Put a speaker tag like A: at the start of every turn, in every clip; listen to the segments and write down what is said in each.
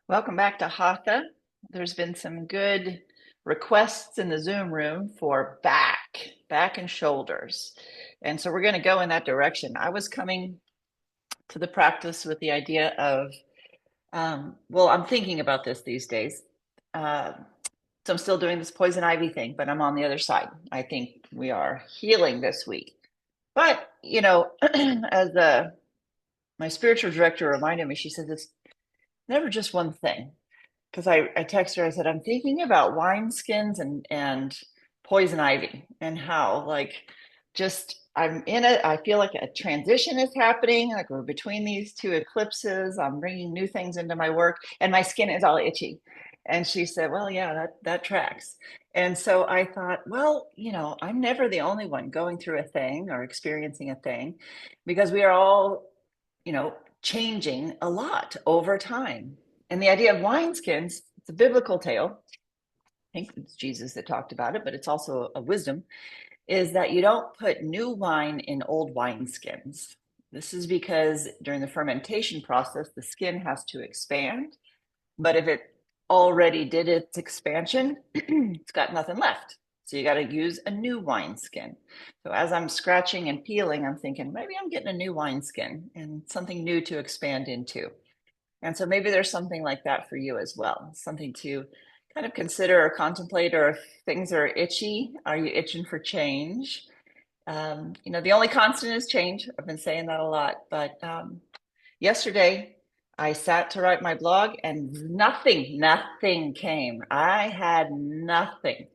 A: Welcome back to Hatha. There's been some good requests in the Zoom room for back and shoulders. And so we're going to go in that direction. I was coming to the practice with the idea of, I'm thinking about this these days. Uh, so I'm still doing this poison ivy thing, but I'm on the other side. I think we are healing this week. But, as my spiritual director reminded me, she says it's never just one thing. Because I texted her, I said, I'm thinking about wineskins and poison ivy and how, like, just I'm in it. I feel like a transition is happening. Like we're between these two eclipses. I'm bringing new things into my work, and my skin is all itchy. And she said, well, yeah, that tracks. And so I thought, well, I'm never the only one going through a thing or experiencing a thing because we are all, changing a lot over time. And the idea of wineskins, it's a biblical tale. I think it's Jesus that talked about it, but it's also a wisdom, is that you don't put new wine in old wineskins. This is because during the fermentation process, the skin has to expand. But if it already did its expansion, it's got nothing left. So you got to use a new wineskin. So as I'm scratching and peeling, I'm thinking maybe I'm getting a new wineskin and something new to expand into. And so maybe there's something like that for you as well, something to kind of consider or contemplate, or if things are itchy, are you itching for change? The only constant is change. I've been saying that a lot, but yesterday I sat to write my blog and nothing came. I had nothing.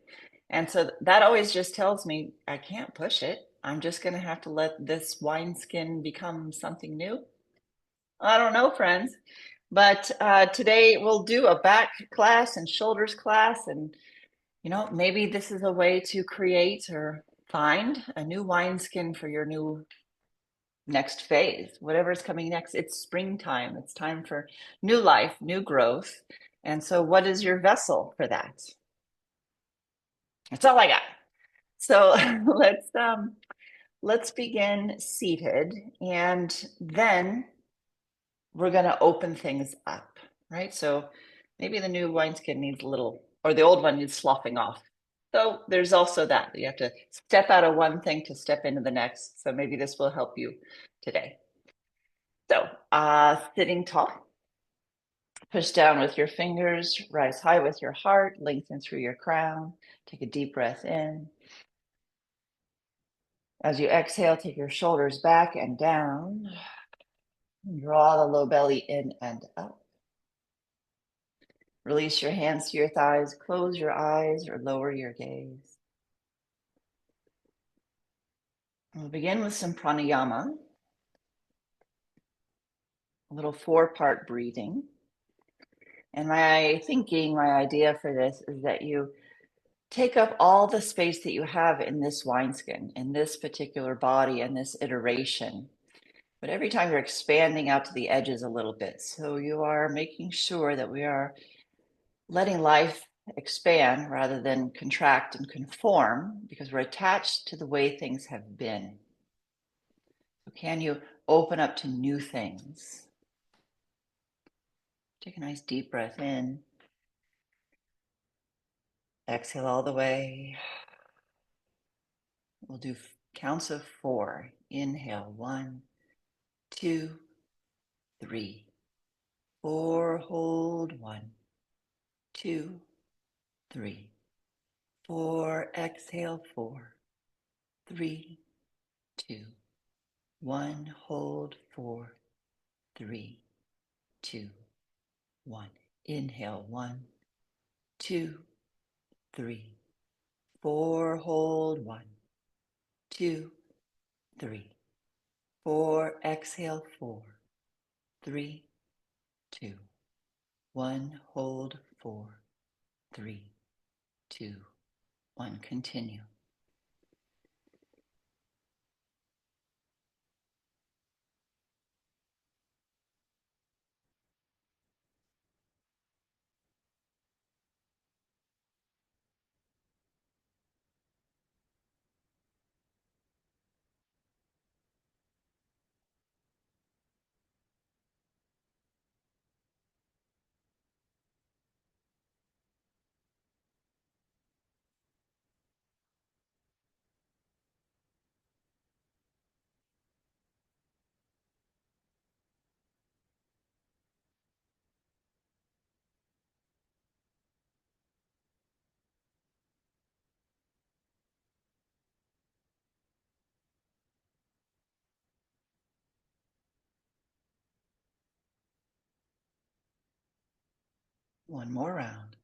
A: And so that always just tells me I can't push it. I'm just going to have to let this wineskin become something new. I don't know, friends. But today we'll do a back class and shoulders class. And, maybe this is a way to create or find a new wineskin for your new next phase, whatever is coming next. It's springtime. It's time for new life, new growth. And so what is your vessel for that? That's all I got. So let's begin seated, and then we're going to open things up, right? So maybe the new wineskin needs a little, or the old one needs sloughing off. So there's also that. You have to step out of one thing to step into the next. So maybe this will help you today. So sitting tall, push down with your fingers, rise high with your heart, lengthen through your crown. Take a deep breath in. As you exhale, take your shoulders back and down. Draw the low belly in and up. Release your hands to your thighs, close your eyes or lower your gaze. We'll begin with some pranayama, a little 4-part breathing. And my idea for this is that you take up all the space that you have in this wineskin, in this particular body, and this iteration. But every time you're expanding out to the edges a little bit. So you are making sure that we are letting life expand rather than contract and conform, because we're attached to the way things have been. So can you open up to new things? Take a nice deep breath in. Exhale all the way. We'll do counts of 4. Inhale, 1, 2, 3, 4. Hold, 1, 2, 3, 4. Exhale, 4, 3, 2, 1. Hold, 4, 3, 2, 1. Inhale, 1, 2, 3, 4. Hold, 1, 2, 3, 4. Exhale, 4, 3, 2, 1. Hold, 4, 3, 2, 1. Continue. One more round.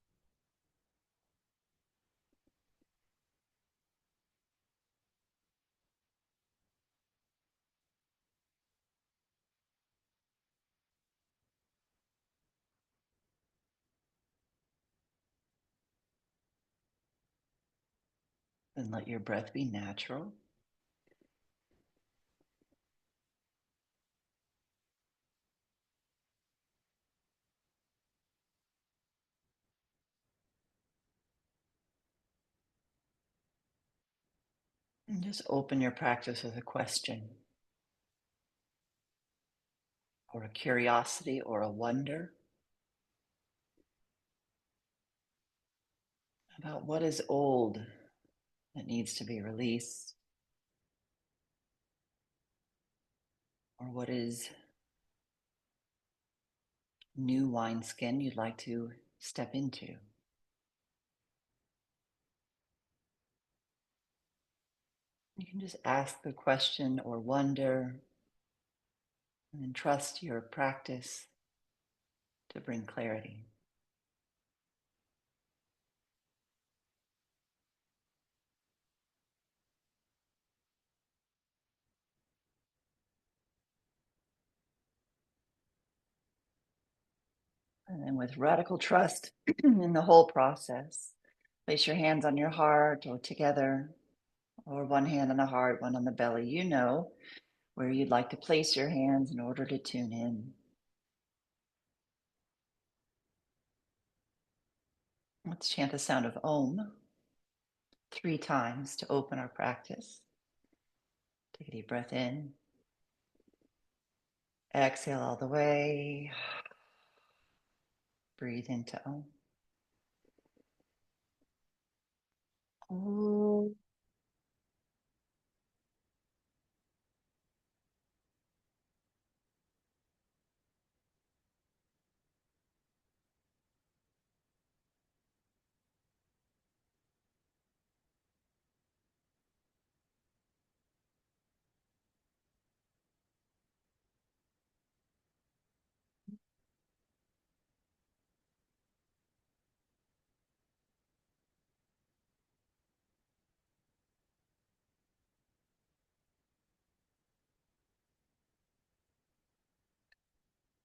A: Then let your breath be natural. And just open your practice with a question or a curiosity or a wonder about what is old that needs to be released, or what is new wineskin you'd like to step into. You can just ask the question or wonder and then trust your practice to bring clarity. And then with radical trust in the whole process, place your hands on your heart or together, or one hand on the heart, one on the belly. You know where you'd like to place your hands in order to tune in. Let's chant the sound of Om 3 times to open our practice. Take a deep breath in. Exhale all the way. Breathe into Om. Om.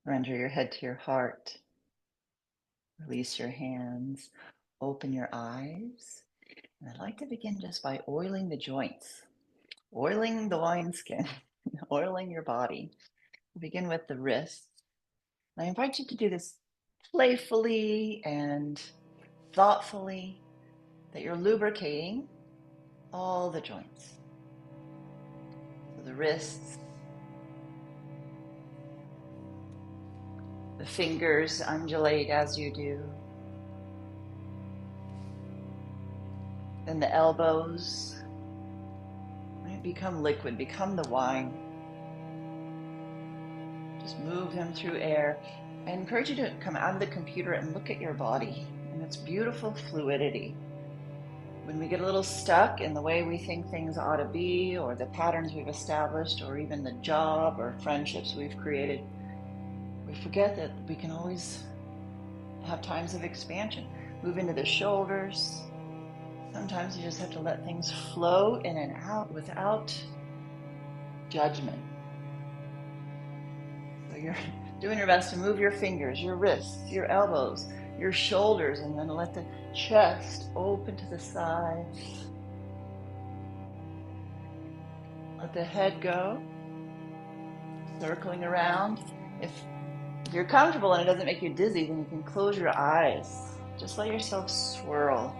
A: Render your head to your heart. Release your hands. Open your eyes. And I'd like to begin just by oiling the joints, oiling the wineskin, oiling your body. Begin with the wrists. I invite you to do this playfully and thoughtfully, that you're lubricating all the joints. So the wrists, the fingers undulate as you do. Then the elbows, right, become liquid, become the wine. Just move them through air. I encourage you to come out of the computer and look at your body and its beautiful fluidity. When we get a little stuck in the way we think things ought to be, or the patterns we've established, or even the job or friendships we've created, we forget that we can always have times of expansion. Move into the shoulders. Sometimes you just have to let things flow in and out without judgment. So you're doing your best to move your fingers, your wrists, your elbows, your shoulders, and then let the chest open to the sides. Let the head go, circling around. If you're comfortable and it doesn't make you dizzy, then you can close your eyes. Just let yourself swirl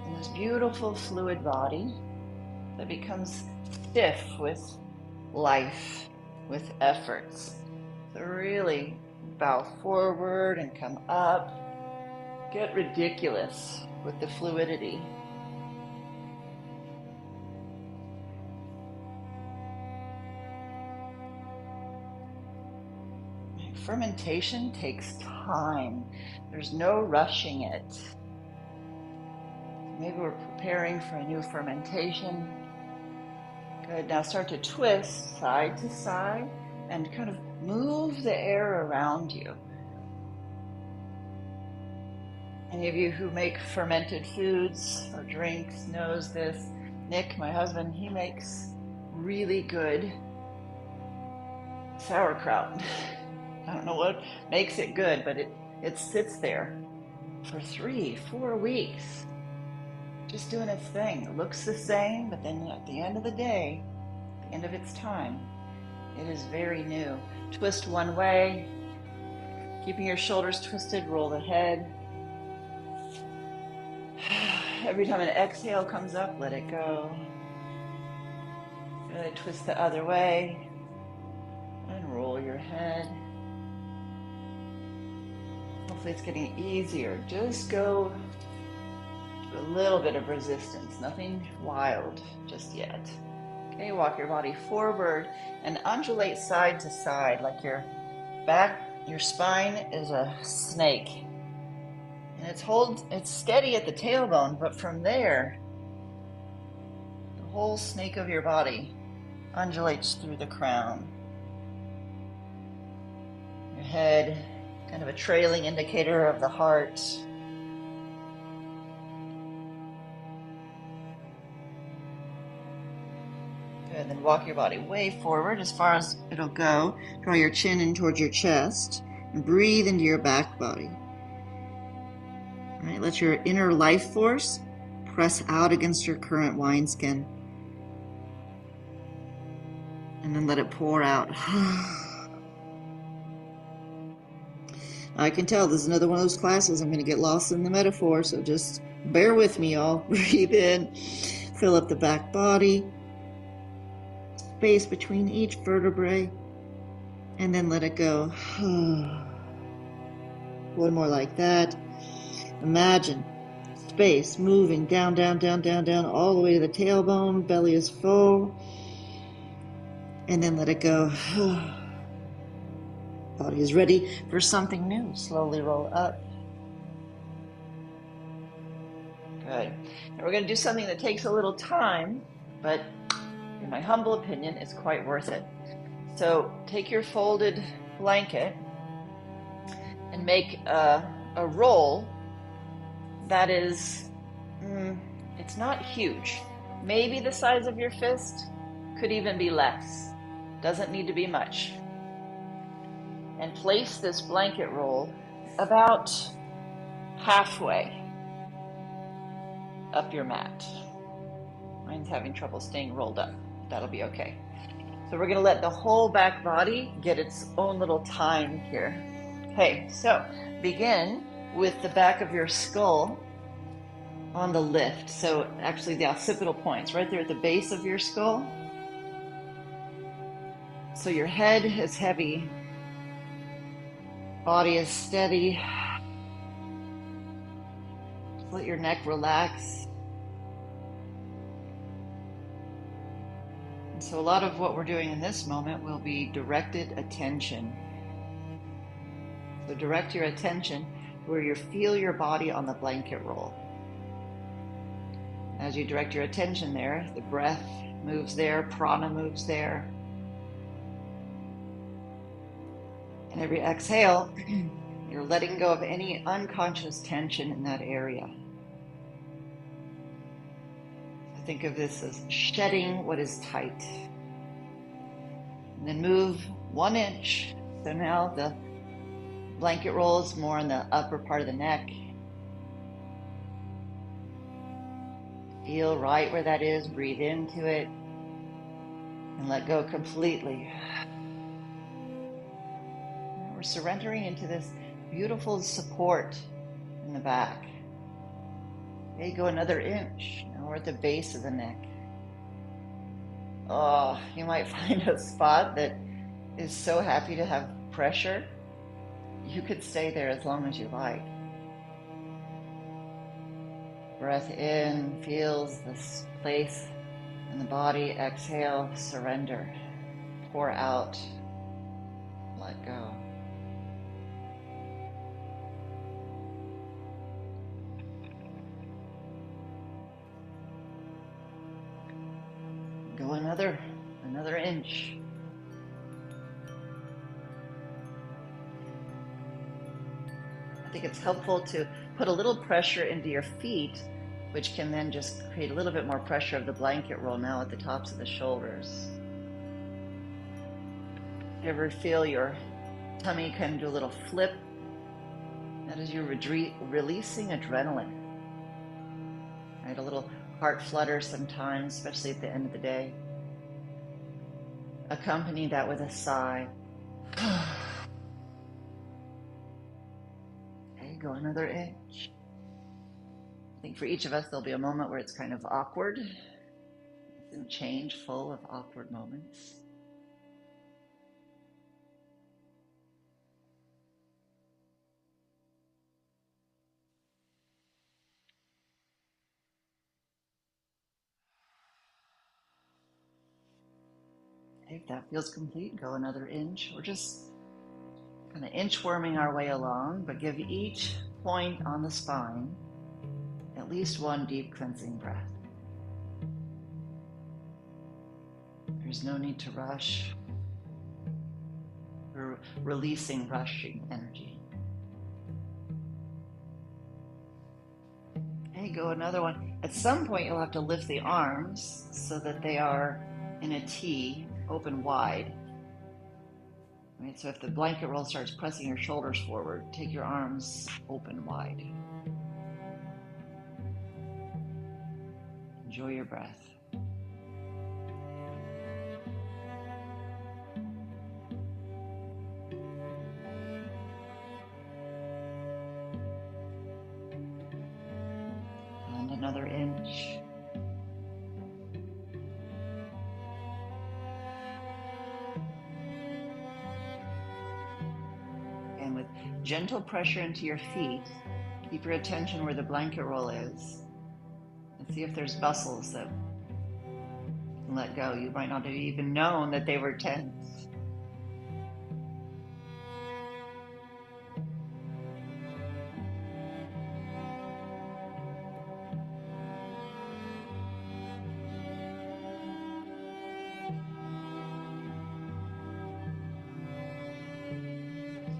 A: in this beautiful fluid body that becomes stiff with life, with efforts. So really bow forward and come up. Get ridiculous with the fluidity. Fermentation takes time. There's no rushing it. Maybe we're preparing for a new fermentation. Good. Now start to twist side to side and kind of move the air around you. Any of you who make fermented foods or drinks knows this. Nick, my husband, he makes really good sauerkraut. I don't know what makes it good, but it sits there for 3-4 weeks, just doing its thing. It looks the same, but then at the end of the day, at the end of its time, it is very new. Twist one way, keeping your shoulders twisted, roll the head. Every time an exhale comes up, let it go. Really twist the other way and roll your head. Hopefully it's getting easier. Just go to a little bit of resistance, nothing wild just yet. Okay, walk your body forward and undulate side to side like your back, your spine is a snake. And it's steady at the tailbone, but from there, the whole snake of your body undulates through the crown. Your head, kind of a trailing indicator of the heart. Good, then walk your body way forward as far as it'll go. Draw your chin in towards your chest and breathe into your back body. All right, let your inner life force press out against your current wineskin. And then let it pour out. I can tell this is another one of those classes. I'm going to get lost in the metaphor, so just bear with me, y'all. Breathe in, fill up the back body, space between each vertebrae, and then let it go. One more like that. Imagine space moving down, down, down, down, down, all the way to the tailbone. Belly is full. And then let it go. Body is ready for something new. Slowly roll up. Good. Now we're going to do something that takes a little time, but in my humble opinion, it's quite worth it. So take your folded blanket and make a roll that is, it's not huge. Maybe the size of your fist, could even be less. Doesn't need to be much. And place this blanket roll about halfway up your mat. Mine's having trouble staying rolled up. That'll be okay. So we're gonna let the whole back body get its own little time here. Okay, so begin with the back of your skull on the lift. So actually the occipital points right there at the base of your skull. So your head is heavy, body is steady. Let your neck relax. And so a lot of what we're doing in this moment will be directed attention. So direct your attention where you feel your body on the blanket roll. As you direct your attention there, the breath moves there, prana moves there. And every exhale, you're letting go of any unconscious tension in that area. Think of this as shedding what is tight. And then move 1 inch. So now the blanket roll is more on the upper part of the neck. Feel right where that is, breathe into it, and let go completely. And we're surrendering into this beautiful support in the back. Okay, go another inch. Now we're at the base of the neck. Oh, you might find a spot that is so happy to have pressure. You could stay there as long as you like. Breath in, feels this place in the body. Exhale, surrender. Pour out, let go. Go another inch. I think it's helpful to put a little pressure into your feet, which can then just create a little bit more pressure of the blanket roll now at the tops of the shoulders. You ever feel your tummy kind of do a little flip? That is you releasing adrenaline. Right? A little heart flutter sometimes, especially at the end of the day. Accompany that with a sigh. Okay, go another inch. I think for each of us, there'll be a moment where it's kind of awkward. And change full of awkward moments. If that feels complete, go another inch. We're just kind of inchworming our way along, but give each point on the spine at least one deep cleansing breath. There's no need to rush. We're releasing rushing energy. Okay, go another one. At some point, you'll have to lift the arms so that they are in a T, open wide. Right, so if the blanket roll starts pressing your shoulders forward, take your arms open wide. Enjoy your breath. And another inch. And with gentle pressure into your feet, keep your attention where the blanket roll is. And see if there's muscles that can let go. You might not have even known that they were tense.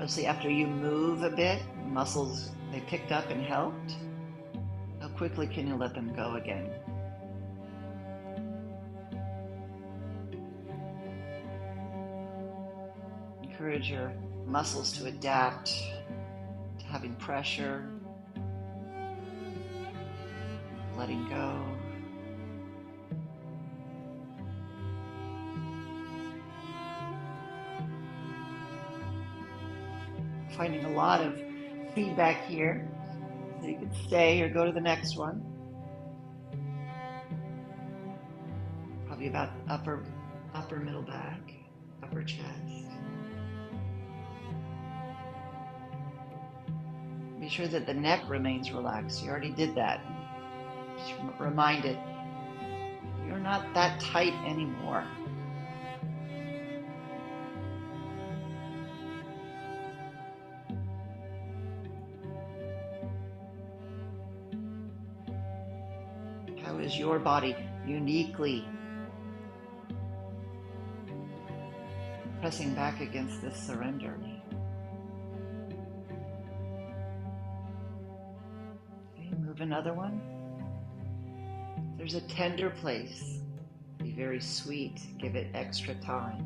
A: Especially after you move a bit, muscles, they picked up and helped. How quickly can you let them go again? Encourage your muscles to adapt to having pressure, letting go. Finding a lot of feedback here, so you can stay or go to the next one. Probably about upper middle back, upper chest. Be sure that the neck remains relaxed. You already did that. Just remind it, you're not that tight anymore. How is your body uniquely pressing back against this surrender? Okay, move another one. There's a tender place. Be very sweet. Give it extra time.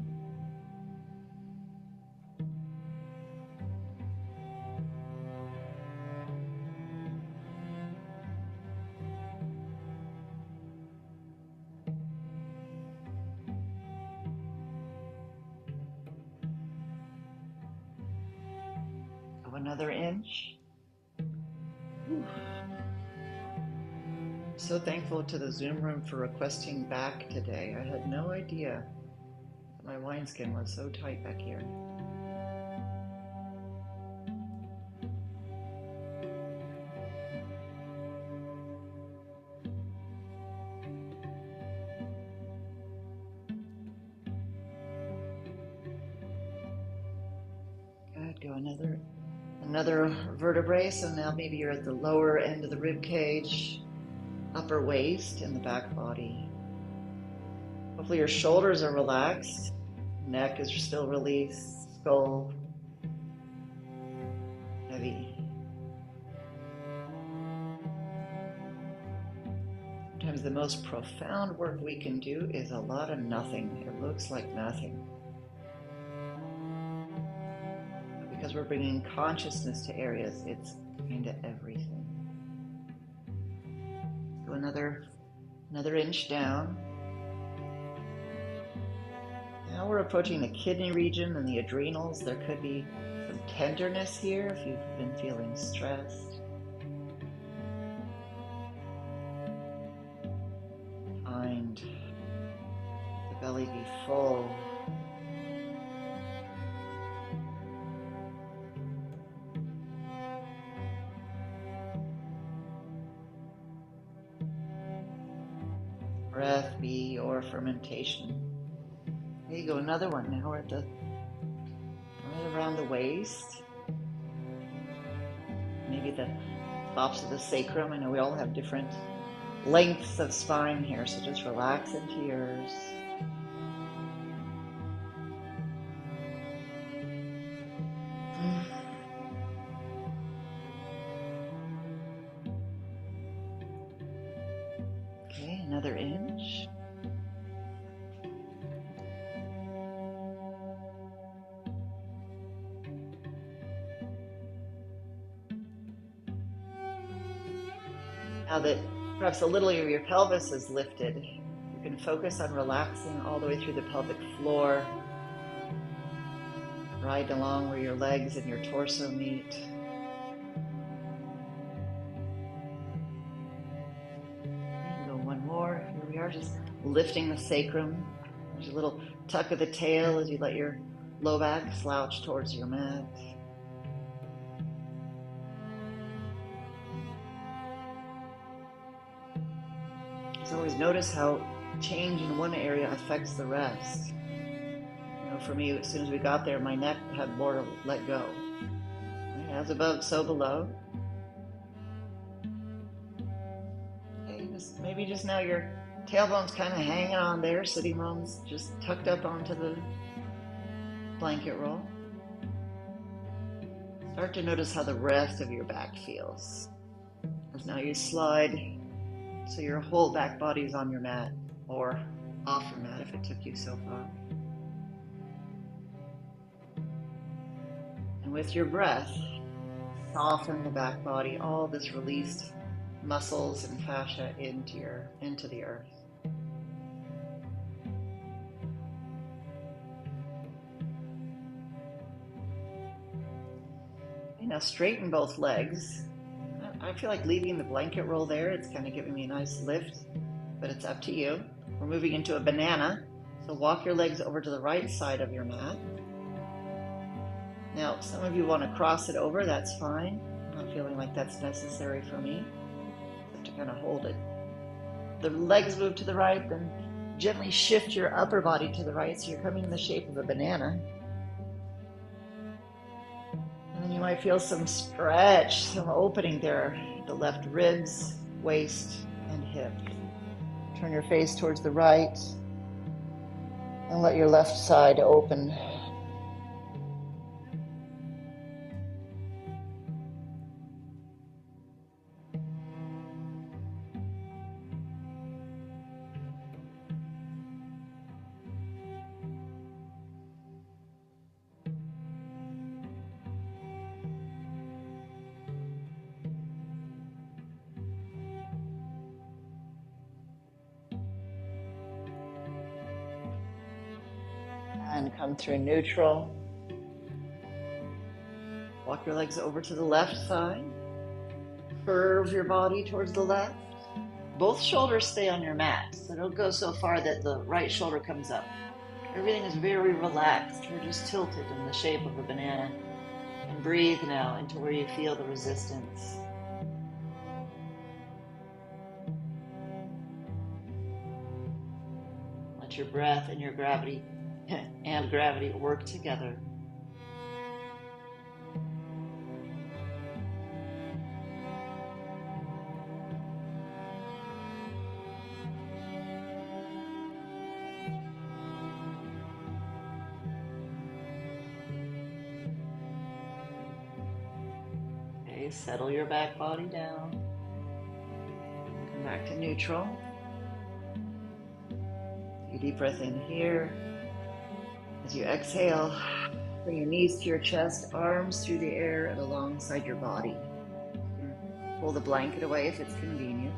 A: Another inch. Whew. So thankful to the Zoom room for requesting back today. I had no idea that my wineskin was so tight back here. Good, go another vertebrae. So now maybe you're at the lower end of the rib cage, upper waist, and the back body. Hopefully your shoulders are relaxed, neck is still released, skull heavy. most profound work we can do is a lot of nothing. It looks like nothing. Because we're bringing consciousness to areas, it's into everything. Go another inch down. Now we're approaching the kidney region and the adrenals. There could be some tenderness here if you've been feeling stressed. Find the belly be full. Breath be your fermentation. There you go, another one. Now we're at right around the waist. Maybe the tops of the sacrum. I know we all have different lengths of spine here, so just relax into yours. Okay, another inch. Now that perhaps a little of your pelvis is lifted, you can focus on relaxing all the way through the pelvic floor, right along where your legs and your torso meet. And go one more. Here we are, just lifting the sacrum. There's a little tuck of the tail as you let your low back slouch towards your mat. Always notice how change in one area affects the rest. You know, for me, as soon as we got there, my neck had more to let go. Right? As above, so below. Okay, maybe just now your tailbone's kind of hanging on there, sitting bones just tucked up onto the blanket roll. Start to notice how the rest of your back feels. As now you slide so your whole back body is on your mat, or off your mat if it took you so far. And with your breath, soften the back body, all this released muscles and fascia into the earth. Okay, now straighten both legs. I feel like leaving the blanket roll there. It's kind of giving me a nice lift, but it's up to you. We're moving into a banana. So walk your legs over to the right side of your mat. Now, some of you want to cross it over. That's fine. I'm not feeling like that's necessary for me. I have to kind of hold it. The legs move to the right, then gently shift your upper body to the right so you're coming in the shape of a banana. And then you might feel some stretch, some opening there, the left ribs, waist, and hip. Turn your face towards the right and let your left side open. And come through neutral. Walk your legs over to the left side. Curve your body towards the left. Both shoulders stay on your mat, so don't go so far that the right shoulder comes up. Everything is very relaxed. We're just tilted in the shape of a banana. And breathe now into where you feel the resistance. Let your breath and your gravity work together. Okay, settle your back body down. Come back to neutral. deep breath in here. As you exhale, bring your knees to your chest, arms through the air and alongside your body. Pull the blanket away if it's convenient.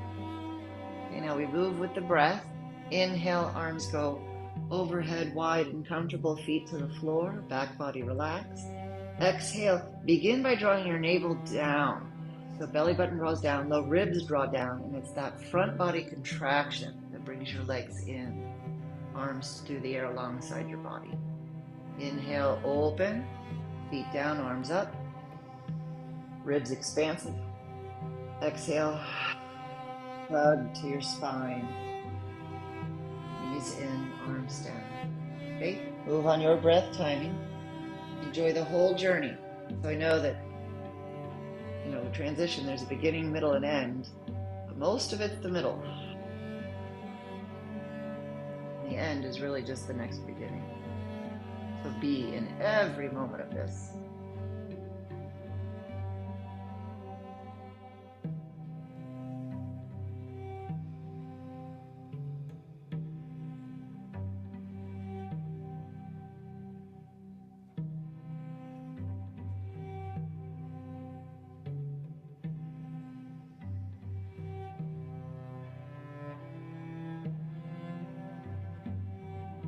A: Okay, now we move with the breath. Inhale, arms go overhead, wide and comfortable, feet to the floor, back body relaxed. Exhale, begin by drawing your navel down. So belly button draws down, low ribs draw down, and it's that front body contraction that brings your legs in. Arms through the air alongside your body. Inhale, open, feet down, arms up, ribs expansive. Exhale, hug to your spine. Knees in, arms down. Okay, move on your breath timing. Enjoy the whole journey. So I know that, transition, there's a beginning, middle, and end, but most of it's the middle. The end is really just the next beginning. So be in every moment of this.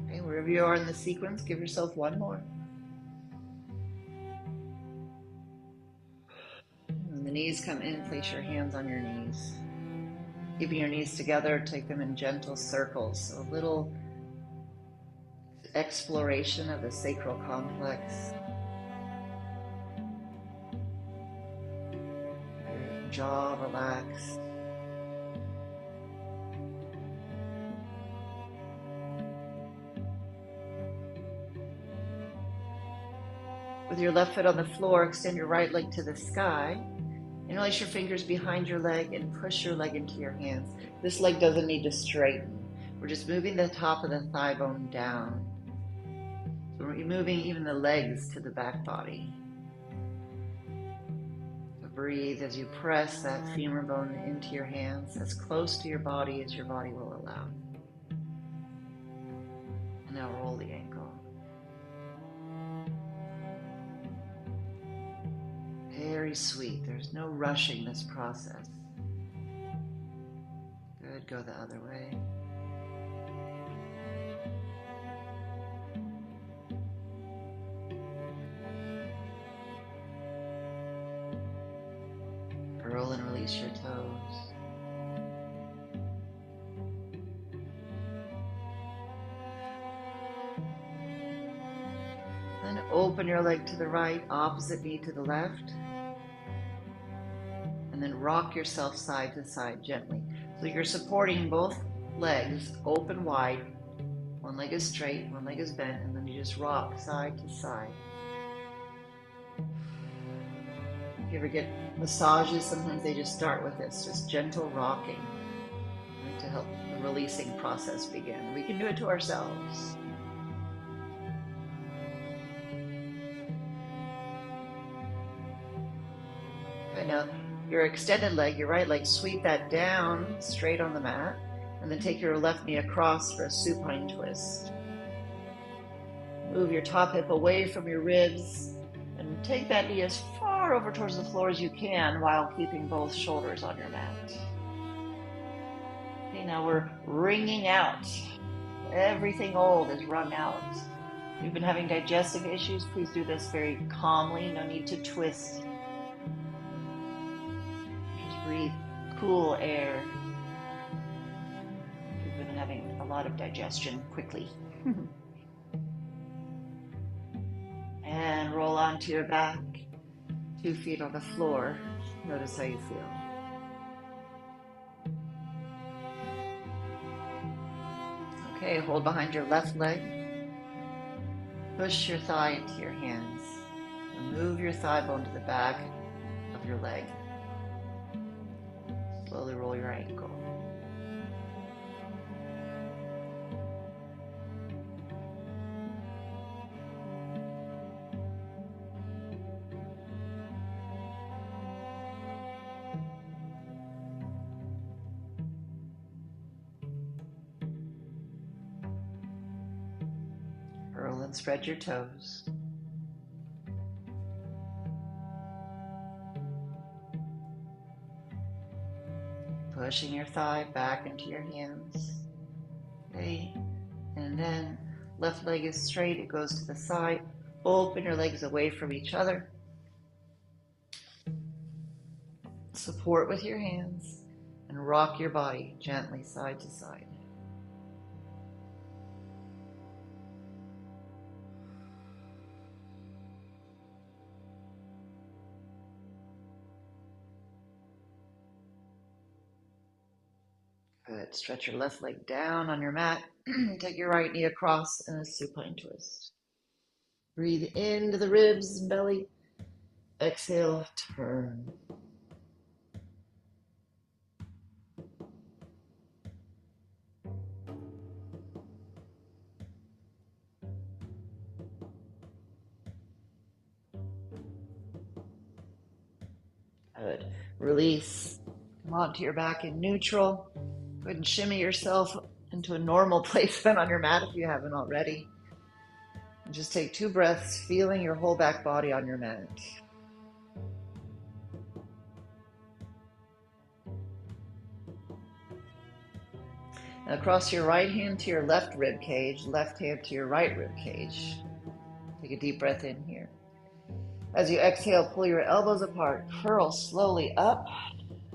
A: Okay, wherever you are in the sequence, give yourself one more. When the knees come in, place your hands on your knees. Keeping your knees together, take them in gentle circles. A little exploration of the sacral complex. Your jaw relaxed. With your left foot on the floor, extend your right leg to the sky. Interlace your fingers behind your leg and push your leg into your hands. This leg doesn't need to straighten. We're just moving the top of the thigh bone down. So we're moving even the legs to the back body. So breathe as you press that femur bone into your hands, as close to your body as your body will allow. And now roll the ankle. Very sweet. There's no rushing this process. Good. Go the other way. Roll and release your toes. Then open your leg to the right, opposite knee to the left. And then rock yourself side to side gently. So you're supporting both legs open wide. One leg is straight, one leg is bent, and then you just rock side to side. If you ever get massages, sometimes they just start with this, just gentle rocking, right, to help the releasing process begin. We can do it to ourselves. Okay, now your extended leg, your right leg, sweep that down straight on the mat, and then take your left knee across for a supine twist. Move your top hip away from your ribs and take that knee as far over towards the floor as you can while keeping both shoulders on your mat. Okay, now we're wringing out. Everything old is wrung out. If you've been having digestive issues, please do this very calmly. No need to twist. Just breathe cool air. We've been having a lot of digestion quickly. And roll onto your back, 2 feet on the floor. Notice how you feel. Okay, hold behind your left leg. Push your thigh into your hands. And move your thigh bone to the back of your leg. Slowly roll your ankle. then spread your toes. Pushing your thigh back into your hands. Okay. And then left leg is straight, it goes to the side. Open your legs away from each other. Support with your hands and rock your body gently side to side. Good. Stretch your left leg down on your mat. Take your right knee across in a supine twist. Breathe into the ribs and belly. Exhale, turn. Good. Release. Come onto your back in neutral. Go ahead and shimmy yourself into a normal placement on your mat if you haven't already. And just take 2 breaths, feeling your whole back body on your mat. Now cross your right hand to your left rib cage, left hand to your right rib cage. Take a deep breath in here. As you exhale, pull your elbows apart, curl slowly up.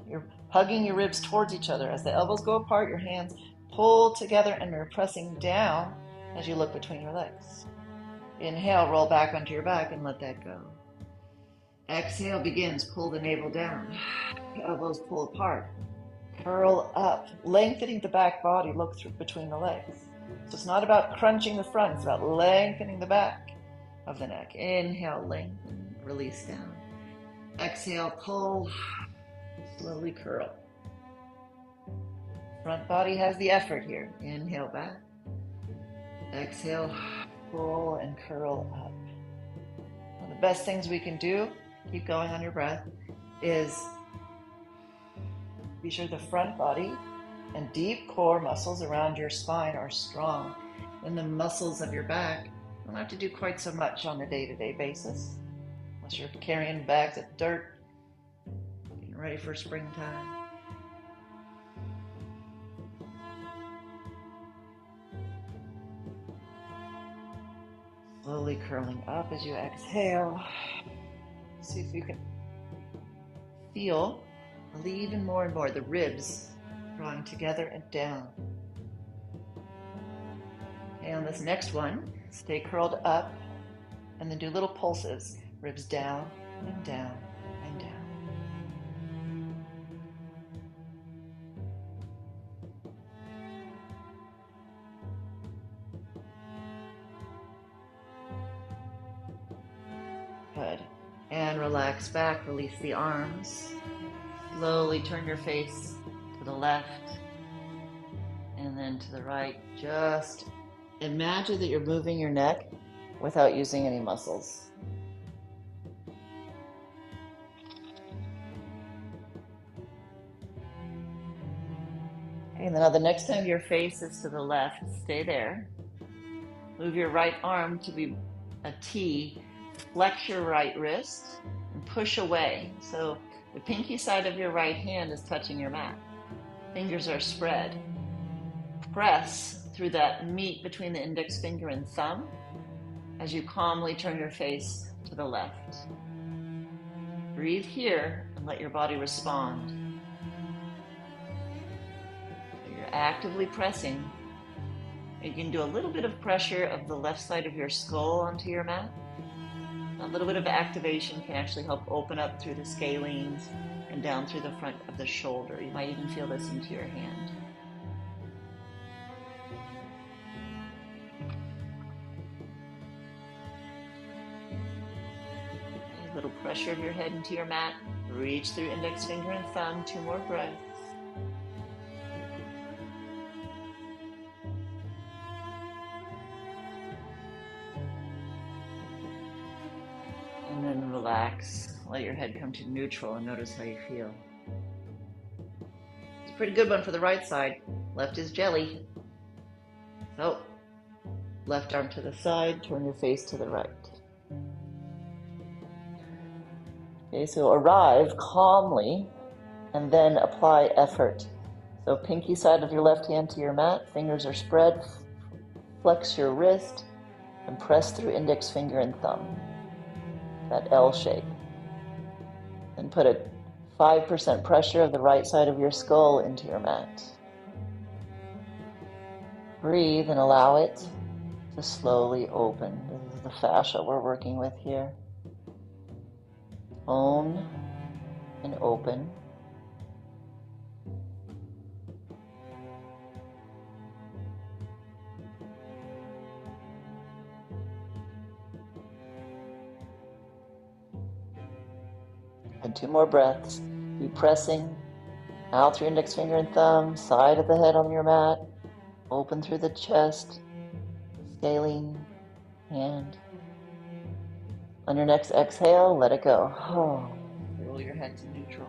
A: You're hugging your ribs towards each other. As the elbows go apart, your hands pull together and you're pressing down as you look between your legs. Inhale, roll back onto your back and let that go. Exhale begins, pull the navel down. Elbows pull apart. Curl up, lengthening the back body, look through between the legs. So it's not about crunching the front, it's about lengthening the back of the neck. Inhale, lengthen, release down. Exhale, pull, slowly curl. Front body has the effort here. Inhale back. Exhale, pull and curl up. One of the best things we can do, keep going on your breath, is be sure the front body and deep core muscles around your spine are strong. And the muscles of your back don't have to do quite so much on a day-to-day basis. Unless you're carrying bags of dirt, getting ready for springtime. Slowly curling up as you exhale. See if you can feel even more and more the ribs drawing together and down. Okay, on this next one, stay curled up and then do little pulses. Ribs down and down and down. Good. And relax back, release the arms. Slowly turn your face to the left and then to the right. Just imagine that you're moving your neck without using any muscles. Okay, and then now the next time your face is to the left, stay there. Move your right arm to be a T. Flex your right wrist and push away. So the pinky side of your right hand is touching your mat. Fingers are spread. Press through that meat between the index finger and thumb as you calmly turn your face to the left. Breathe here and let your body respond. So you're actively pressing. You can do a little bit of pressure of the left side of your skull onto your mat. A little bit of activation can actually help open up through the scalenes and down through the front of the shoulder. You might even feel this into your hand. A little pressure of your head into your mat. Reach through index finger and thumb. 2 more breaths. And then relax. Let your head come to neutral and notice how you feel. It's a pretty good one for the right side. Left is jelly. So, Left arm to the side, turn your face to the right. Okay, so arrive calmly and then apply effort. So pinky side of your left hand to your mat, fingers are spread, flex your wrist, and press through index finger and thumb, that L shape. Then put a 5% pressure of the right side of your skull into your mat. Breathe and allow it to slowly open. This is the fascia we're working with here. Own and open. And 2 more breaths. Keep pressing out through index finger and thumb, side of the head on your mat, open through the chest, scalene hand. On your next exhale, let it go. Roll your head to neutral.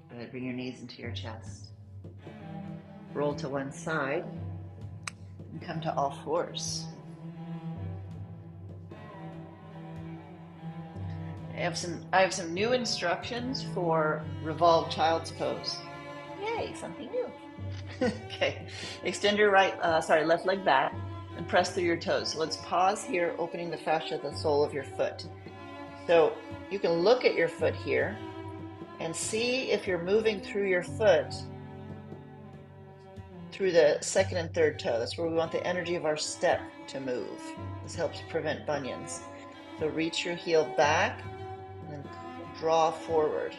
A: Good. Bring your knees into your chest. Roll to one side and come to all fours. I have some new instructions for revolved child's pose. Yay, something new. Okay, extend your left leg back and press through your toes. So let's pause here, opening the fascia of the sole of your foot. So you can look at your foot here and see if you're moving through your foot through the second and third toe. That's where we want the energy of our step to move. This helps prevent bunions. So reach your heel back and then draw forward.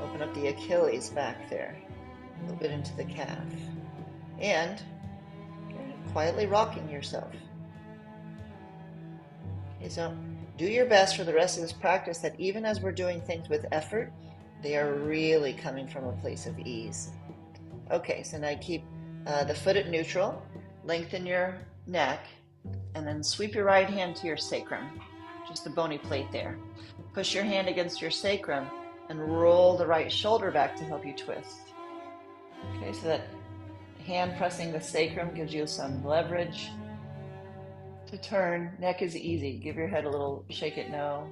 A: Open up the Achilles back there, a little bit into the calf. And quietly rocking yourself. Okay, so do your best for the rest of this practice that even as we're doing things with effort, they are really coming from a place of ease. Okay, so now keep the foot at neutral, lengthen your neck, and then sweep your right hand to your sacrum, just the bony plate there. Push your hand against your sacrum and roll the right shoulder back to help you twist. Okay, so that hand pressing the sacrum gives you some leverage to turn. Neck is easy. Give your head a little shake it no.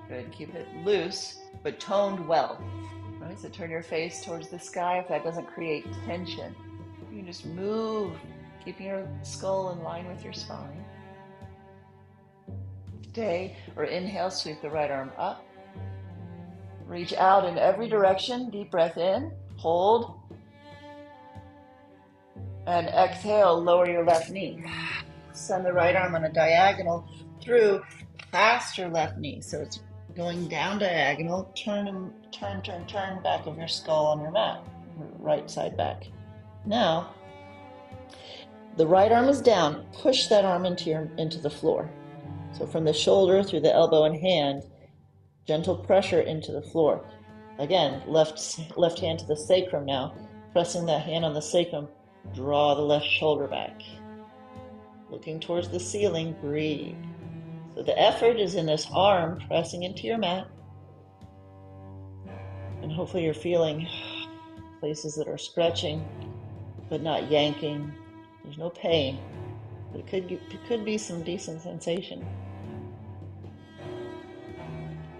A: Good, keep it loose, but toned well. Right, so turn your face towards the sky if that doesn't create tension. You can just move, keeping your skull in line with your spine. Stay or inhale, sweep the right arm up. Reach out in every direction. Deep breath in, hold. And exhale, lower your left knee. Send the right arm on a diagonal through past your left knee. So it's going down diagonal, turn, back of your skull on your mat, right side back. Now, the right arm is down. Push that arm into the floor. So from the shoulder through the elbow and hand, gentle pressure into the floor. Again, left hand to the sacrum now. Pressing that hand on the sacrum, draw the left shoulder back. Looking towards the ceiling, breathe. So the effort is in this arm pressing into your mat. And hopefully you're feeling places that are stretching, but not yanking. There's no pain, but it could be some decent sensation.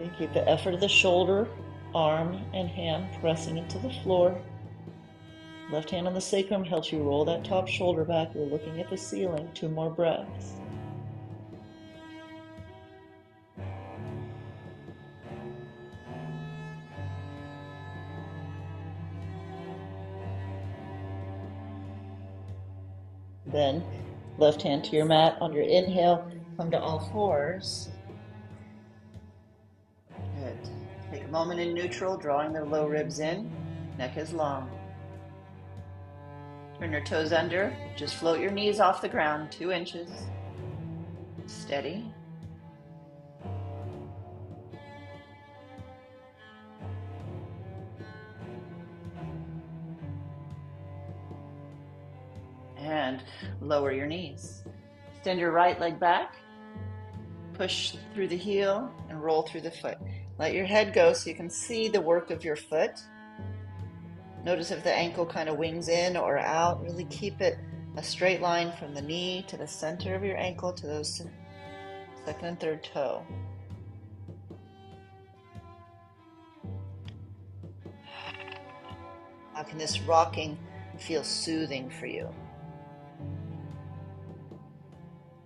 A: And keep the effort of the shoulder, arm, and hand pressing into the floor. Left hand on the sacrum helps you roll that top shoulder back. You're looking at the ceiling. 2 more breaths. Then, left hand to your mat. On your inhale, come to all fours. Good. Take a moment in neutral, drawing the low ribs in. Neck is long. Turn your toes under. Just float your knees off the ground, 2 inches. Steady. And lower your knees. Extend your right leg back. Push through the heel and roll through the foot. Let your head go so you can see the work of your foot. Notice if the ankle kind of wings in or out. Really keep it a straight line from the knee to the center of your ankle to those second and third toe. How can this rocking feel soothing for you?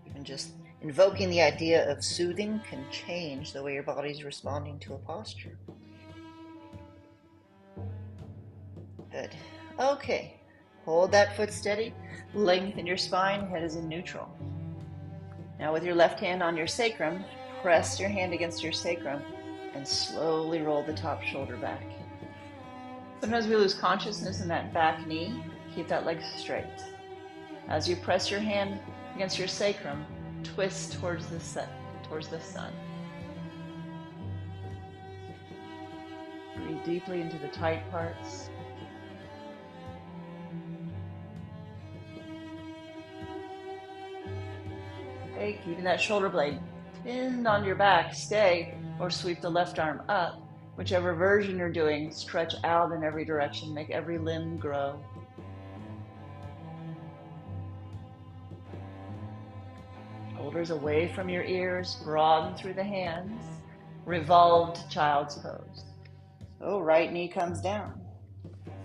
A: Even just invoking the idea of soothing can change the way your body's responding to a posture. Good. Okay. Hold that foot steady. Lengthen your spine. Head is in neutral. Now with your left hand on your sacrum, press your hand against your sacrum and slowly roll the top shoulder back. Sometimes we lose consciousness in that back knee. Keep that leg straight. As you press your hand against your sacrum, twist towards the sun. Breathe deeply into the tight parts. Okay, keeping that shoulder blade pinned on your back. Stay or sweep the left arm up. Whichever version you're doing, stretch out in every direction. Make every limb grow. Shoulders away from your ears, broaden through the hands. Revolved child's pose. So right knee comes down.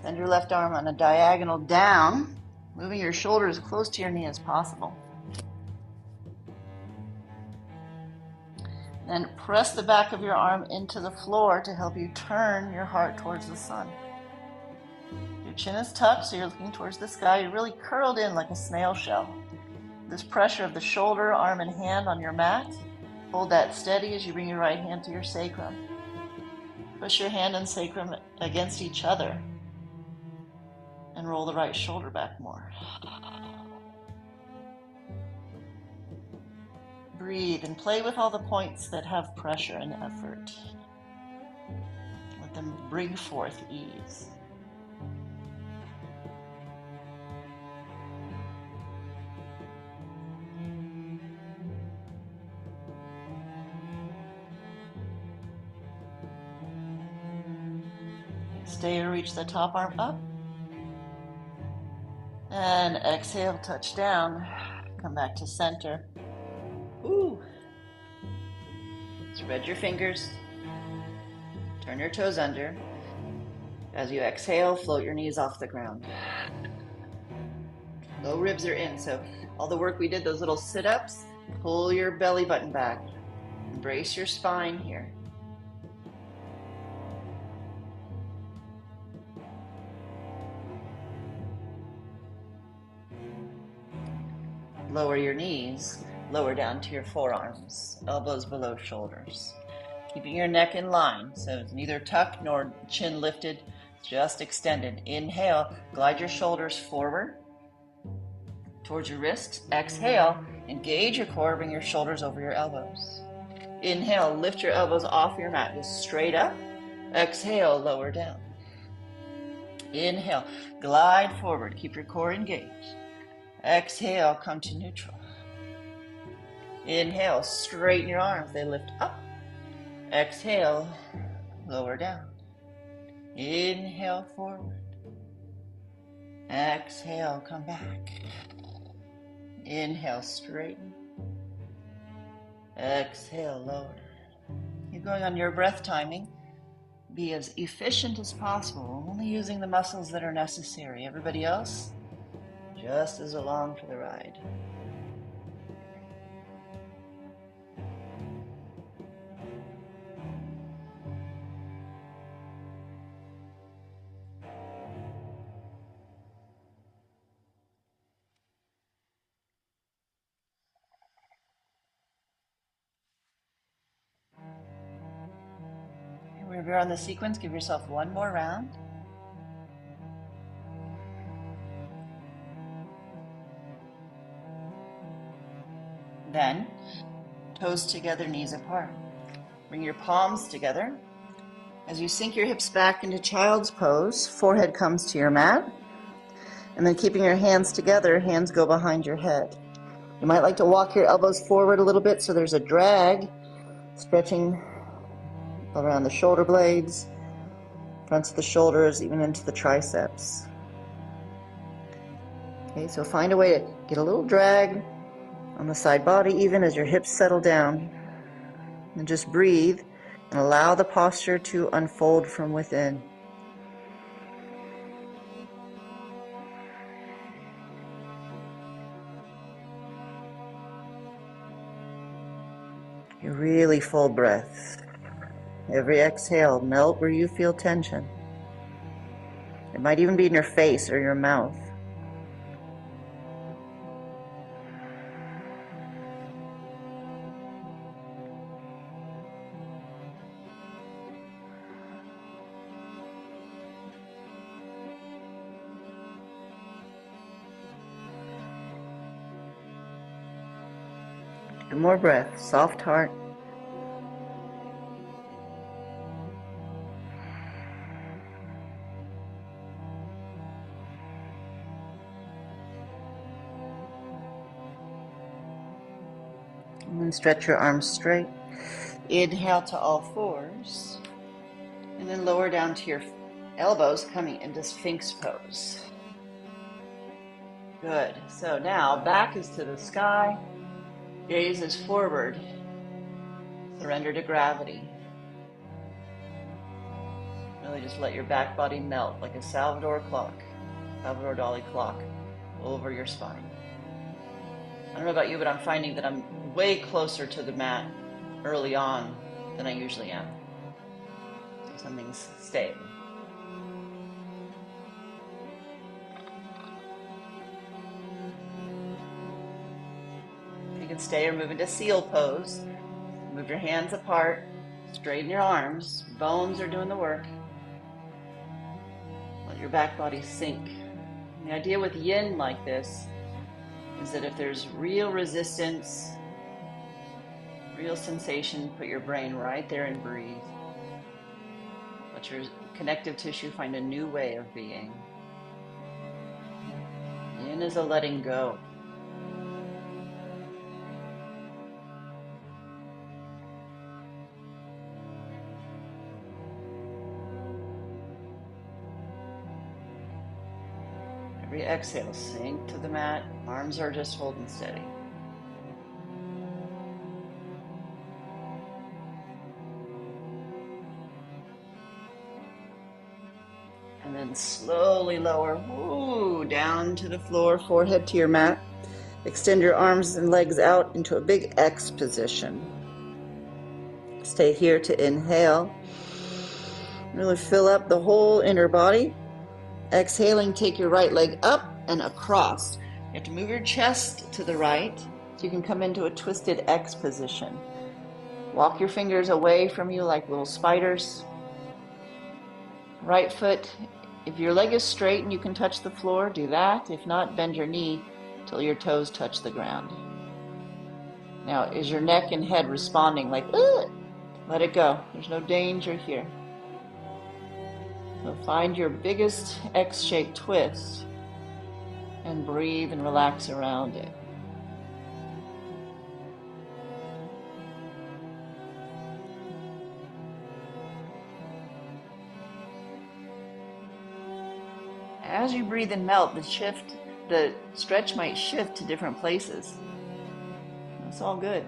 A: Send your left arm on a diagonal down, moving your shoulders as close to your knee as possible. Then press the back of your arm into the floor to help you turn your heart towards the sun. Your chin is tucked, so you're looking towards the sky. You're really curled in like a snail shell. This pressure of the shoulder, arm, and hand on your mat, hold that steady as you bring your right hand to your sacrum. Push your hand and sacrum against each other and roll the right shoulder back more. Breathe and play with all the points that have pressure and effort. Let them bring forth ease. Stay or reach the top arm up. And exhale, touch down. Come back to center. Ooh. Spread your fingers. Turn your toes under. As you exhale, float your knees off the ground. Low ribs are in, so all the work we did, those little sit-ups, pull your belly button back. Embrace your spine here. Lower your knees, lower down to your forearms, elbows below shoulders. Keeping your neck in line, so it's neither tucked nor chin lifted, just extended. Inhale, glide your shoulders forward towards your wrists. Exhale, engage your core, bring your shoulders over your elbows. Inhale, lift your elbows off your mat, just straight up. Exhale, lower down. Inhale, glide forward, keep your core engaged. Exhale, come to neutral. Inhale, straighten your arms, they lift up. Exhale, lower down. Inhale, forward. Exhale, come back. Inhale, straighten. Exhale, lower. Keep going on your breath timing. Be as efficient as possible, only using the muscles that are necessary. Everybody else, just as along for the ride. Wherever you're on the sequence, give yourself one more round. Then, toes together, knees apart. Bring your palms together. As you sink your hips back into child's pose, forehead comes to your mat. And then keeping your hands together, hands go behind your head. You might like to walk your elbows forward a little bit so there's a drag, stretching around the shoulder blades. fronts of the shoulders, even into the triceps. Okay, so find a way to get a little drag on the side body, even as your hips settle down. And just breathe and allow the posture to unfold from within. A really full breath. Every exhale, melt where you feel tension. It might even be in your face or your mouth. Two more breaths, soft heart. And then stretch your arms straight. Inhale to all fours. And then lower down to your elbows, coming into Sphinx pose. Good. So now back is to the sky. Gaze is forward. Surrender to gravity. Really just let your back body melt like a Salvador Dali clock over your spine. I don't know about you, but I'm finding that I'm way closer to the mat early on than I usually am. So something's staying. You can stay or move into seal pose. Move your hands apart, straighten your arms, bones are doing the work. Let your back body sink. And the idea with yin like this is that if there's real resistance, real sensation, put your brain right there and breathe. Let your connective tissue find a new way of being. Yin is a letting go. Every exhale, sink to the mat. Arms are just holding steady. And then slowly lower, down to the floor, forehead to your mat. Extend your arms and legs out into a big X position. Stay here to inhale. Really fill up the whole inner body. Exhaling, take your right leg up and across. You have to move your chest to the right so you can come into a twisted X position. Walk your fingers away from you like little spiders. Right foot, if your leg is straight and you can touch the floor, do that. If not, bend your knee till your toes touch the ground. Now, is your neck and head responding like, ugh? Let it go. There's no danger here. So find your biggest X-shaped twist and breathe and relax around it. As you breathe and melt, the stretch might shift to different places. That's all good.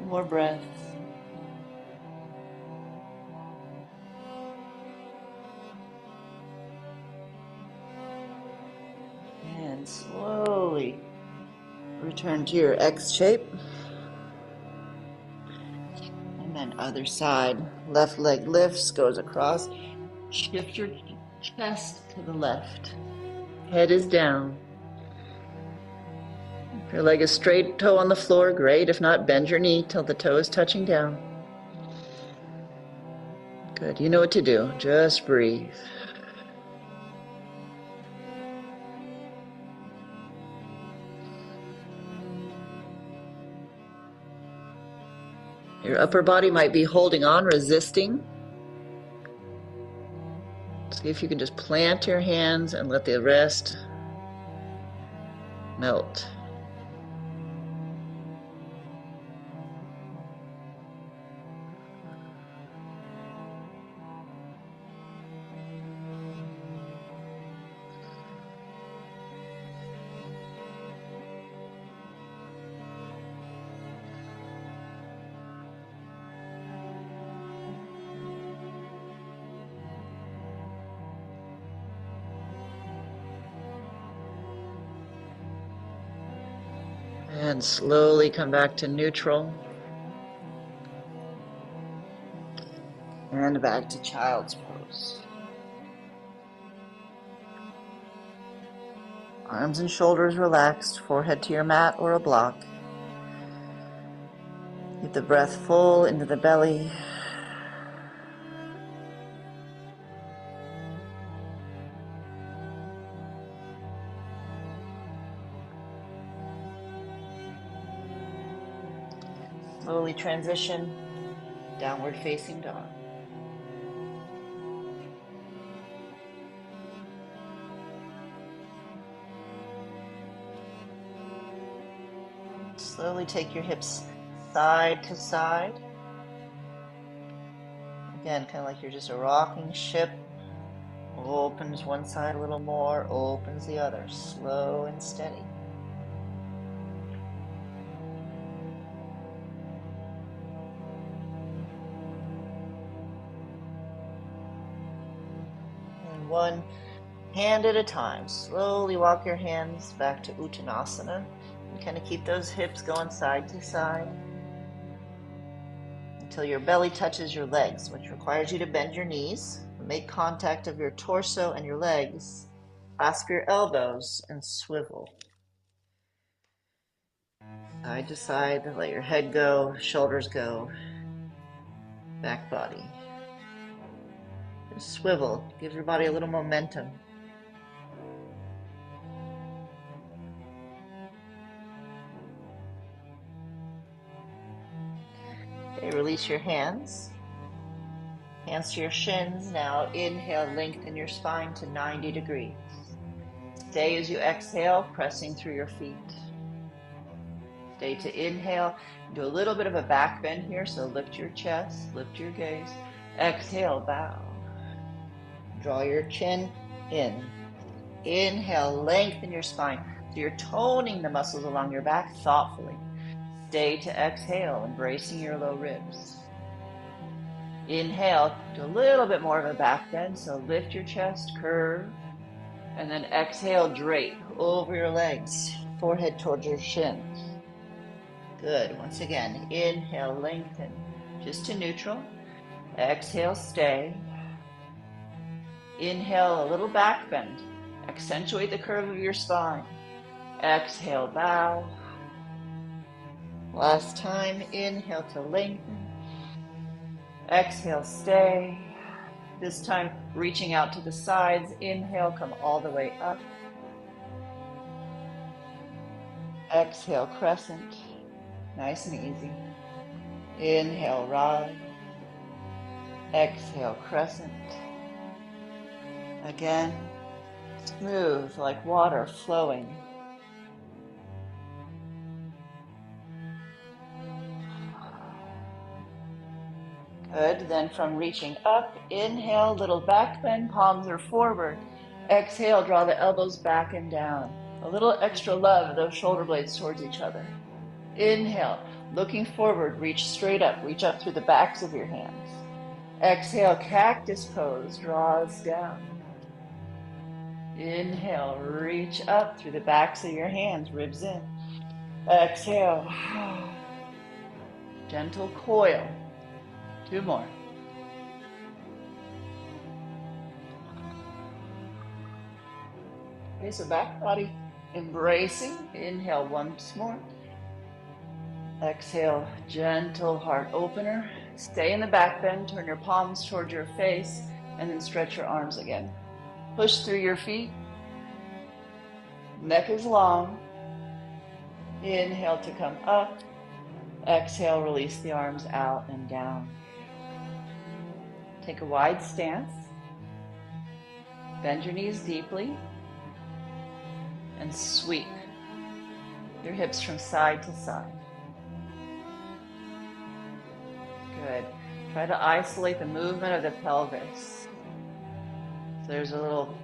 A: More breaths. And slowly return to your X shape. And then other side. Left leg lifts, goes across. Shift your chest to the left. Head is down. If your leg is straight, toe on the floor, great. If not, bend your knee till the toe is touching down. Good. You know what to do. Just breathe. Your upper body might be holding on, resisting. See if you can just plant your hands and let the rest melt. And slowly come back to neutral. And back to child's pose. Arms and shoulders relaxed, forehead to your mat or a block. Keep the breath full into the belly. Slowly transition, downward facing dog. Slowly take your hips side to side. Again, kind of like you're just a rocking ship. Opens one side a little more, opens the other, slow and steady. And one hand at a time, slowly walk your hands back to Uttanasana. And kind of keep those hips going side to side until your belly touches your legs, which requires you to bend your knees, make contact of your torso and your legs, clasp your elbows, and swivel. Side to side, let your head go, shoulders go, back body. Just swivel, give your body a little momentum. Okay, release your hands. Hands to your shins. Now inhale, lengthen your spine to 90 degrees. Stay as you exhale, pressing through your feet. Stay to inhale. Do a little bit of a back bend here, so lift your chest, lift your gaze. Exhale, bow. Draw your chin in. Inhale, lengthen your spine. So you're toning the muscles along your back thoughtfully. Stay to exhale, embracing your low ribs. Inhale, do a little bit more of a back bend, so lift your chest, curve, and then exhale, drape over your legs, forehead towards your shins. Good. Once again, inhale, lengthen, just to neutral. Exhale, stay. Inhale, a little back bend. Accentuate the curve of your spine. Exhale, bow. Last time, inhale to lengthen. Exhale, stay. This time, reaching out to the sides. Inhale, come all the way up. Exhale, crescent. Nice and easy. Inhale, rise. Exhale, crescent. Again, smooth like water flowing. Good. Then from reaching up, inhale, little back bend, palms are forward. Exhale, draw the elbows back and down. A little extra love of those shoulder blades towards each other. Inhale, looking forward, reach straight up, reach up through the backs of your hands. Exhale, cactus pose, draws down. Inhale, reach up through the backs of your hands, ribs in. Exhale, gentle coil. 2 more. Okay, so back body embracing. Inhale once more. Exhale, gentle heart opener. Stay in the back bend, turn your palms towards your face, and then stretch your arms again. Push through your feet. Neck is long. Inhale to come up. Exhale, release the arms out and down. Take a wide stance. Bend your knees deeply and sweep your hips from side to side. Good. Try to isolate the movement of the pelvis. So there's a little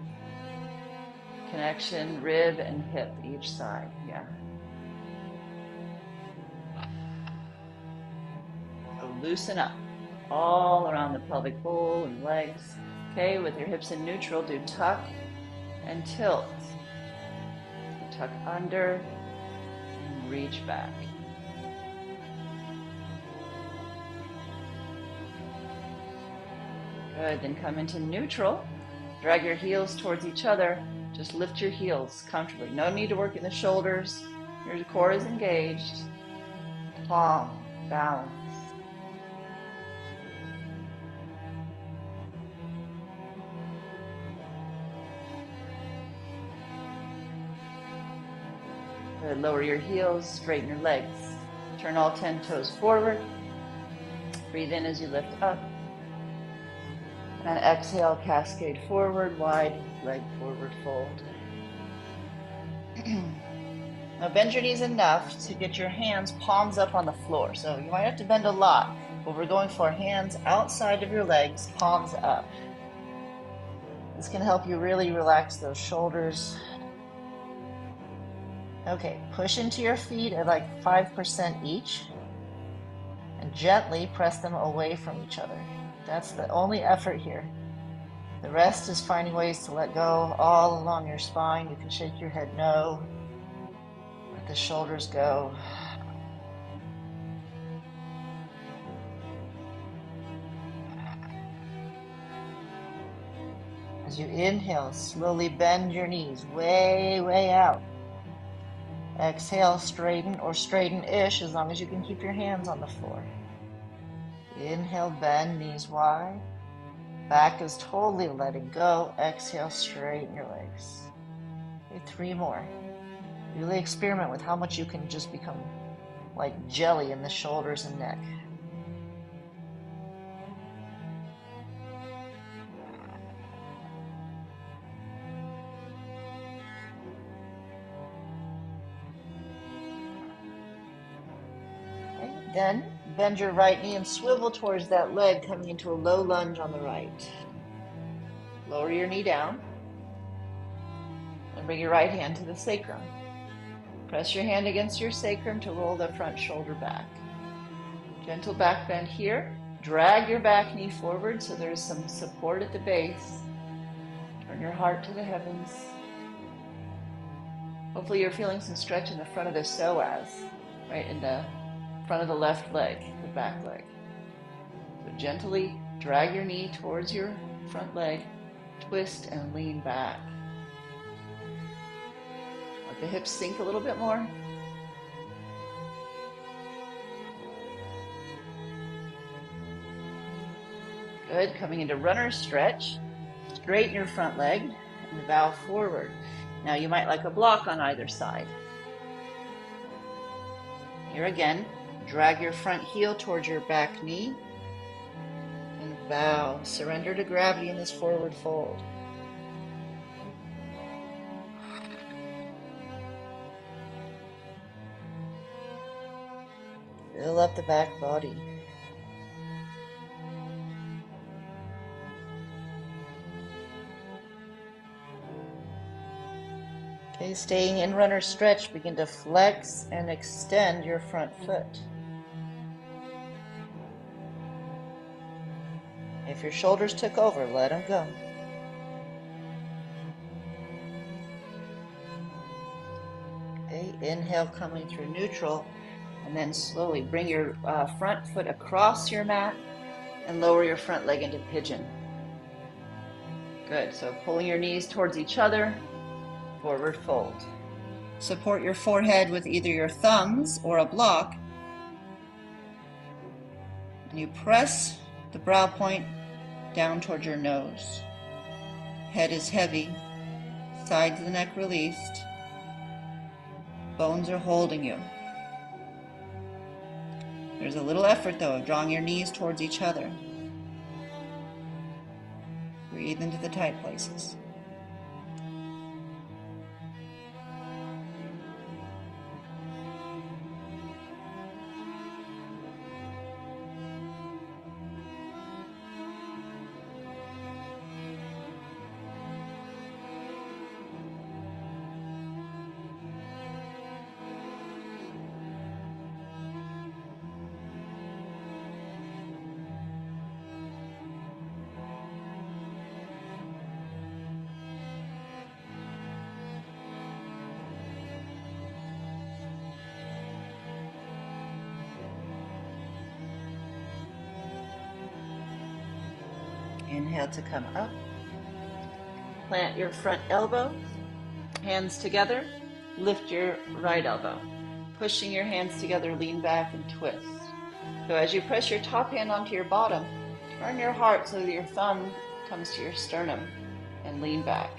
A: connection, rib and hip each side. Yeah. So loosen up all around the pelvic bowl and legs. Okay, with your hips in neutral, do tuck and tilt. So tuck under and reach back. Good, then come into neutral. Drag your heels towards each other. Just lift your heels comfortably. No need to work in the shoulders. Your core is engaged. Palm, balance. Good, lower your heels, straighten your legs. Turn all 10 toes forward. Breathe in as you lift up. And exhale, cascade forward, wide leg forward fold. Now bend your knees enough to get your hands palms up on the floor. So you might have to bend a lot, but we're going for hands outside of your legs, palms up. This can help you really relax those shoulders. Okay, push into your feet at like 5% each and gently press them away from each other. That's the only effort here. The rest is finding ways to let go all along your spine. You can shake your head no. Let the shoulders go. As you inhale, slowly bend your knees way, way out. Exhale, straighten or straighten-ish as long as you can keep your hands on the floor. Inhale, bend, knees wide. Back is totally letting go. Exhale, straighten your legs. Okay, 3 more. Really experiment with how much you can just become like jelly in the shoulders and neck. Okay, then bend your right knee and swivel towards that leg, coming into a low lunge on the right. Lower your knee down and bring your right hand to the sacrum. Press your hand against your sacrum to roll the front shoulder back. Gentle back bend here. Drag your back knee forward so there's some support at the base. Turn your heart to the heavens. Hopefully you're feeling some stretch in the front of the psoas, right in the front of the left leg, the back leg. So gently drag your knee towards your front leg, twist and lean back. Let the hips sink a little bit more. Good, coming into runner's stretch. Straighten your front leg and bow forward. Now you might like a block on either side. Here again, drag your front heel towards your back knee and bow. Surrender to gravity in this forward fold. Fill up the back body. Okay, staying in runner's stretch, begin to flex and extend your front foot. If your shoulders took over, let them go. Okay, inhale coming through neutral, and then slowly bring your front foot across your mat and lower your front leg into pigeon. Good, so pulling your knees towards each other, forward fold. Support your forehead with either your thumbs or a block, and you press the brow point down towards your nose. Head is heavy, sides of the neck released, bones are holding you. There's a little effort though of drawing your knees towards each other. Breathe into the tight places. Inhale to come up. Plant your front elbow, hands together. Lift your right elbow. Pushing your hands together, lean back and twist. So as you press your top hand onto your bottom, turn your heart so that your thumb comes to your sternum and lean back.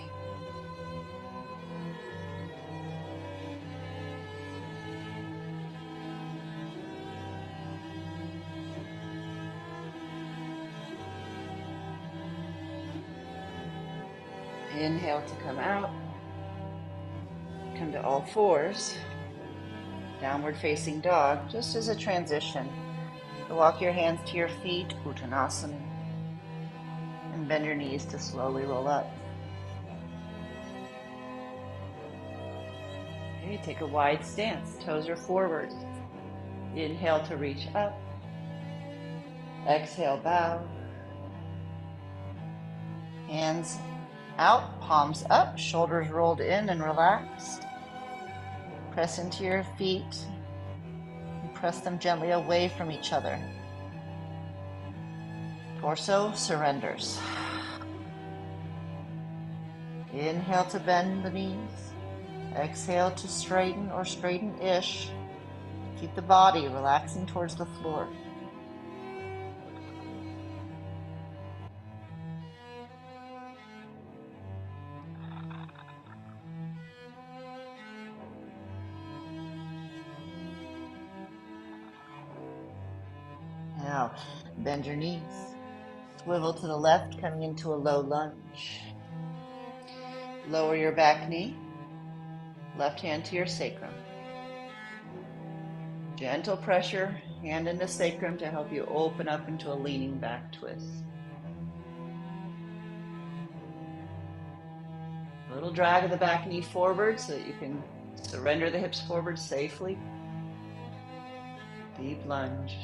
A: Inhale to come out. Come to all fours. Downward facing dog, just as a transition. So walk your hands to your feet, Uttanasana, and bend your knees to slowly roll up. Okay, take a wide stance. Toes are forward. Inhale to reach up. Exhale, bow. Hands out, palms up, shoulders rolled in and relaxed. Press into your feet and press them gently away from each other. Torso surrenders. Inhale to bend the knees. Exhale to straighten or straighten-ish. Keep the body relaxing towards the floor. Now, bend your knees. Swivel to the left, coming into a low lunge. Lower your back knee. Left hand to your sacrum. Gentle pressure, hand into sacrum to help you open up into a leaning back twist. A little drag of the back knee forward so that you can surrender the hips forward safely. Deep lunge.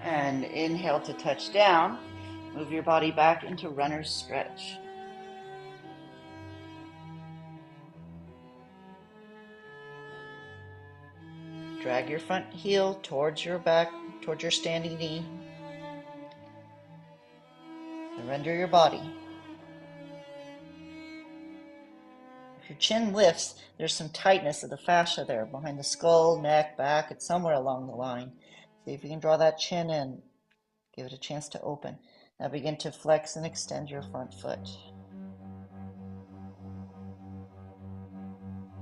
A: And inhale to touch down. Move your body back into runner's stretch. Drag your front heel towards your back, towards your standing knee. Surrender your body. If your chin lifts, there's some tightness of the fascia there behind the skull, neck, back. It's somewhere along the line. See if you can draw that chin in. Give it a chance to open. Now begin to flex and extend your front foot.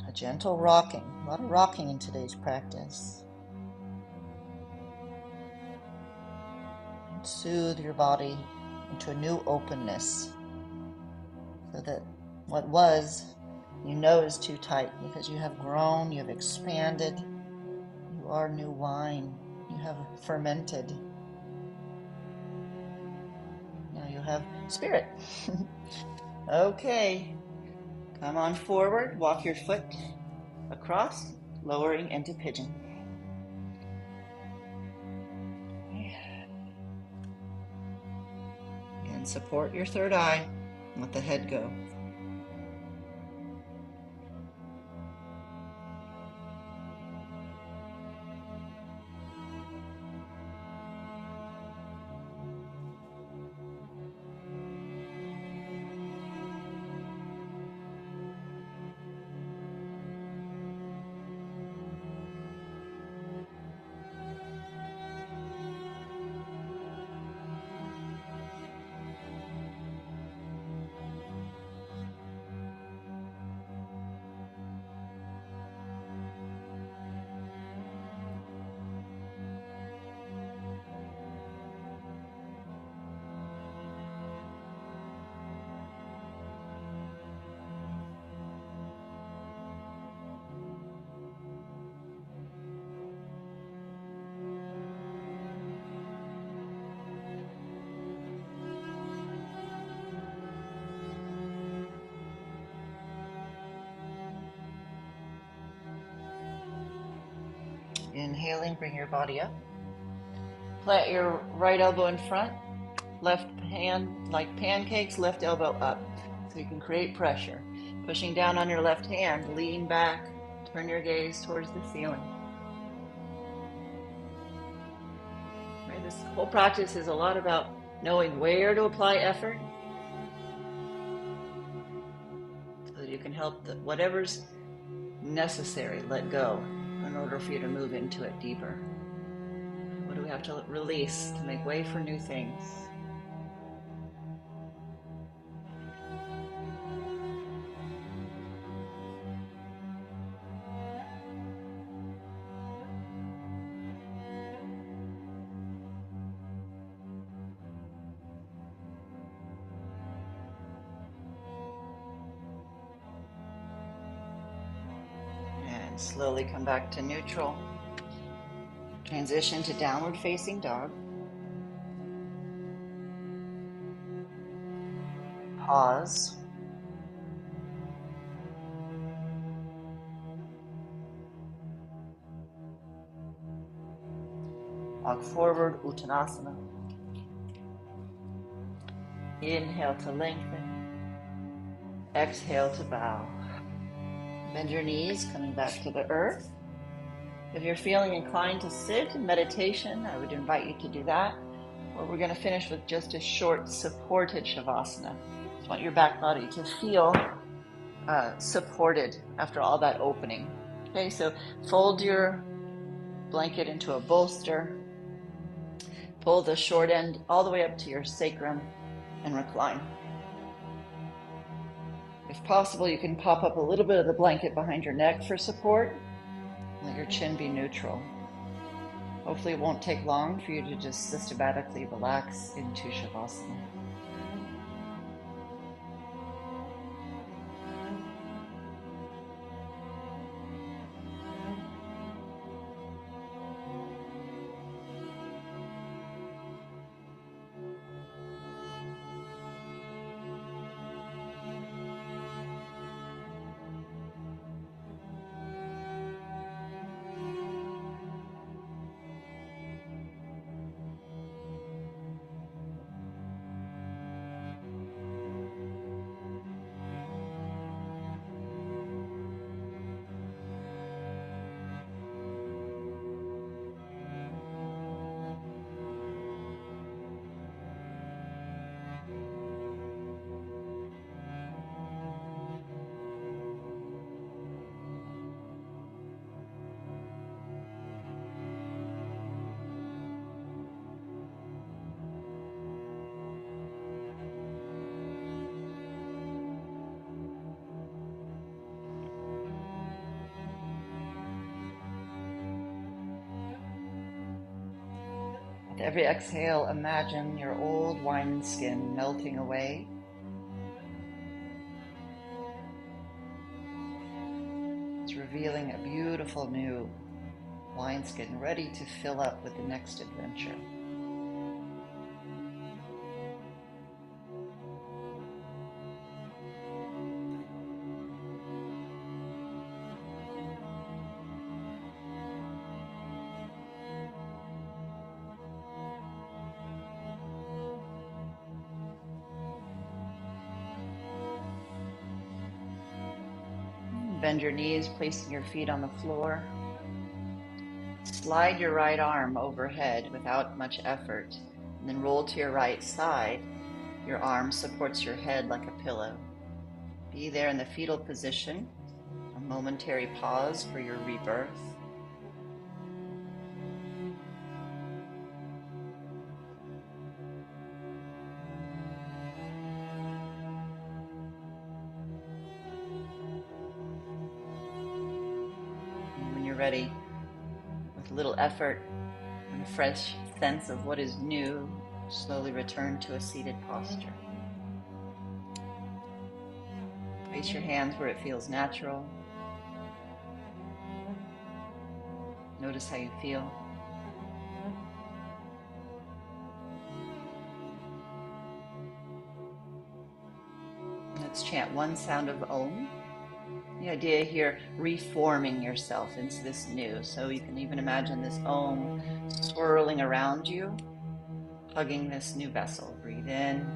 A: A gentle rocking. A lot of rocking in today's practice. And soothe your body into a new openness so that what was, you know, is too tight because you have grown, you have expanded. You are new wine. You have fermented. Now you have spirit. Okay. Come on forward. Walk your foot across, lowering into pigeon. And support your third eye. Let the head go. Inhaling, bring your body up. Plant your right elbow in front, left hand like pancakes, left elbow up. So you can create pressure. Pushing down on your left hand, lean back, turn your gaze towards the ceiling. Right, this whole practice is a lot about knowing where to apply effort so that you can help whatever's necessary let go in order for you to move into it deeper. What do we have to release to make way for new things? And slowly come back to neutral. Transition to downward facing dog. Pause. Walk forward, Uttanasana. Inhale to lengthen. Exhale to bow. Bend your knees, coming back to the earth. If you're feeling inclined to sit in meditation, I would invite you to do that. Or we're going to finish with just a short supported Shavasana. Just want your back body to feel supported after all that opening. Okay, so fold your blanket into a bolster. Pull the short end all the way up to your sacrum and recline. If possible, you can pop up a little bit of the blanket behind your neck for support. Let your chin be neutral. Hopefully it won't take long for you to just systematically relax into Shavasana. With every exhale, imagine your old wineskin melting away. It's revealing a beautiful new wineskin ready to fill up with the next adventure. Bend your knees, placing your feet on the floor. Slide your right arm overhead without much effort, and then roll to your right side. Your arm supports your head like a pillow. Be there in the fetal position, a momentary pause for your rebirth. And when you're ready, with a little effort and a fresh sense of what is new, slowly return to a seated posture. Place your hands where it feels natural. Notice how you feel. Let's chant one sound of Om. The idea here, reforming yourself into this new. So you can even imagine this Om swirling around you, hugging this new vessel. Breathe in.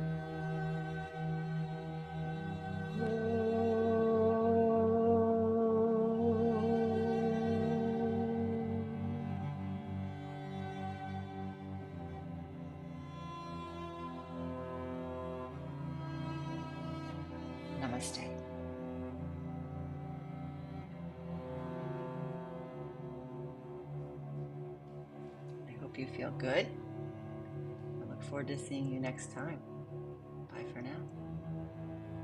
A: Namaste. I hope you feel good. I look forward to seeing you next time.